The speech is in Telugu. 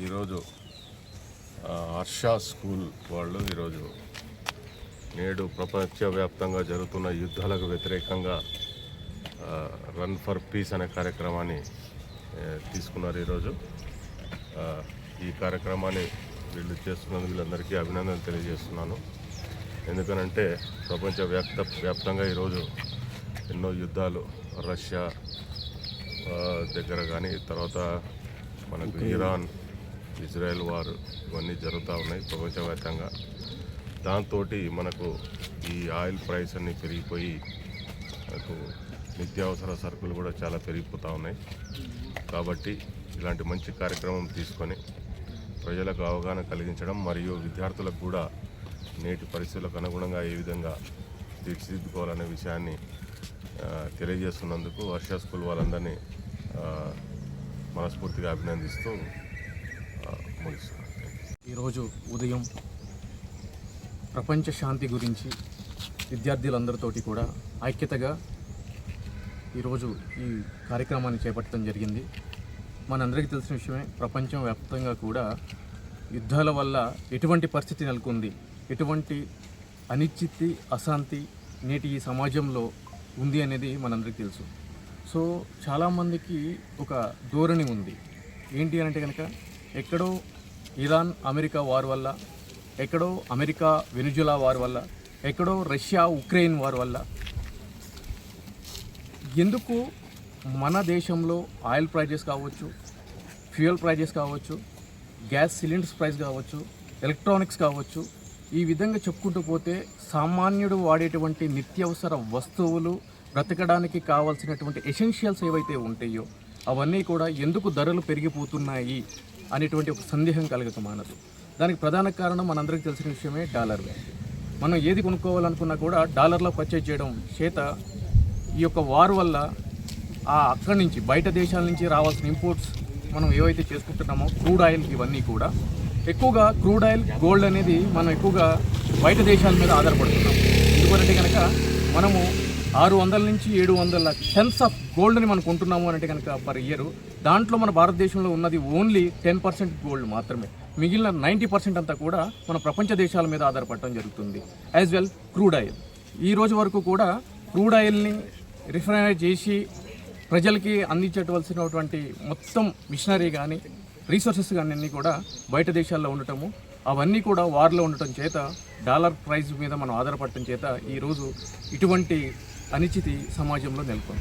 ఈరోజు హర్ష స్కూల్ వాళ్ళు ఈరోజు నేడు ప్రపంచవ్యాప్తంగా జరుగుతున్న యుద్ధాలకు వ్యతిరేకంగా రన్ ఫర్ పీస్ అనే కార్యక్రమాన్ని తీసుకున్నారు. ఈరోజు ఈ కార్యక్రమాన్ని వీళ్ళు చేస్తున్నందుకు వీళ్ళందరికీ అభినందనలు తెలియజేస్తున్నాను. ఎందుకనంటే ప్రపంచవ్యాప్తంగా ఈరోజు ఎన్నో యుద్ధాలు రష్యా దగ్గర కానీ, తర్వాత మనకు ఇరాన్ ఇజ్రాయెల్ వార్ ఇవన్నీ జరుగుతూ ఉన్నాయి ప్రపంచవ్యాప్తంగా. దాంతో మనకు ఈ ఆయిల్ ప్రైస్ అన్నీ పెరిగిపోయి మనకు నిత్యావసర సరుకులు కూడా చాలా పెరిగిపోతూ ఉన్నాయి. కాబట్టి ఇలాంటి మంచి కార్యక్రమం తీసుకొని ప్రజలకు అవగాహన కలిగించడం మరియు విద్యార్థులకు కూడా నేటి పరిస్థితులకు అనుగుణంగా ఏ విధంగా తీర్చిదిద్దుకోవాలనే విషయాన్ని తెలియజేస్తున్నందుకు హర్ష స్కూల్ వాళ్ళందరినీ మనస్ఫూర్తిగా అభినందిస్తూ ముగిస్తున్నాను. ఈరోజు ఉదయం ప్రపంచ శాంతి గురించి విద్యార్థులందరితోటి కూడా ఐక్యతగా ఈరోజు ఈ కార్యక్రమాన్ని చేపట్టడం జరిగింది. మనందరికీ తెలిసిన విషయమే, ప్రపంచం వ్యాప్తంగా కూడా యుద్ధాల వల్ల ఎటువంటి పరిస్థితి నెలకొంది, ఎటువంటి అనిశ్చితి అశాంతి నేటి ఈ సమాజంలో ఉంది అనేది మనందరికీ తెలుసు. సో చాలామందికి ఒక ధోరణి ఉంది ఏంటి అంటే కనుక, ఎక్కడో ఇరాన్ అమెరికా వార్ వల్ల, ఎక్కడో అమెరికా వెనిజులా వార్ వల్ల, ఎక్కడో రష్యా ఉక్రెయిన్ వార్ వల్ల ఎందుకు మన దేశంలో ఆయిల్ ప్రైజెస్ కావచ్చు, ఫ్యూయల్ ప్రైజెస్ కావచ్చు, గ్యాస్ సిలిండర్స్ ప్రైస్ కావచ్చు, ఎలక్ట్రానిక్స్ కావచ్చు, ఈ విధంగా చెప్పుకుంటూ పోతే సామాన్యుడు వాడేటువంటి నిత్యావసర వస్తువులు, బ్రతకడానికి కావాల్సినటువంటి ఎసెన్షియల్స్ ఏవైతే ఉంటాయో అవన్నీ కూడా ఎందుకు ధరలు పెరిగిపోతున్నాయి అనేటువంటి ఒక సందేహం కలగక మానదు. దానికి ప్రధాన కారణం మనందరికీ తెలిసిన విషయమే డాలర్ వాల్యూ. మనం ఏది కొనుక్కోవాలనుకున్నా కూడా డాలర్లో పర్చేజ్ చేయడం చేత ఈ యొక్క వార్ వల్ల అక్కడి నుంచి బయట దేశాల నుంచి రావాల్సిన ఇంపోర్ట్స్ మనం ఏవైతే చేసుకుంటున్నామో, క్రూడ్ ఆయిల్, ఇవన్నీ కూడా ఎక్కువగా క్రూడ్ ఆయిల్, గోల్డ్ అనేది మనం ఎక్కువగా బయట దేశాల మీద ఆధారపడుతున్నాం. ఎందుకంటే కనుక మనము 600 నుంచి 700 టన్స్ ఆఫ్ గోల్డ్ని మనం కొంటున్నాము అంటే కనుక పర్ ఇయర్. దాంట్లో మన భారతదేశంలో ఉన్నది ఓన్లీ 10% గోల్డ్ మాత్రమే. మిగిలిన 90% అంతా కూడా మన ప్రపంచ దేశాల మీద ఆధారపడటం జరుగుతుంది. యాజ్ వెల్ క్రూడ్ ఆయిల్, ఈ రోజు వరకు కూడా క్రూడ్ ఆయిల్ని రిఫైనరీ చేసి ప్రజలకి అందించవలసినటువంటి మొత్తం మిషనరీ కానీ, రీసోర్సెస్ కానీ అన్నీ కూడా బయట దేశాల్లో ఉండటము, అవన్నీ కూడా వార్లో ఉండటం చేత, డాలర్ ప్రైస్ మీద మనం ఆధారపడటం చేత ఈరోజు ఇటువంటి అనిశ్చితి సమాజంలో నెలకొంది.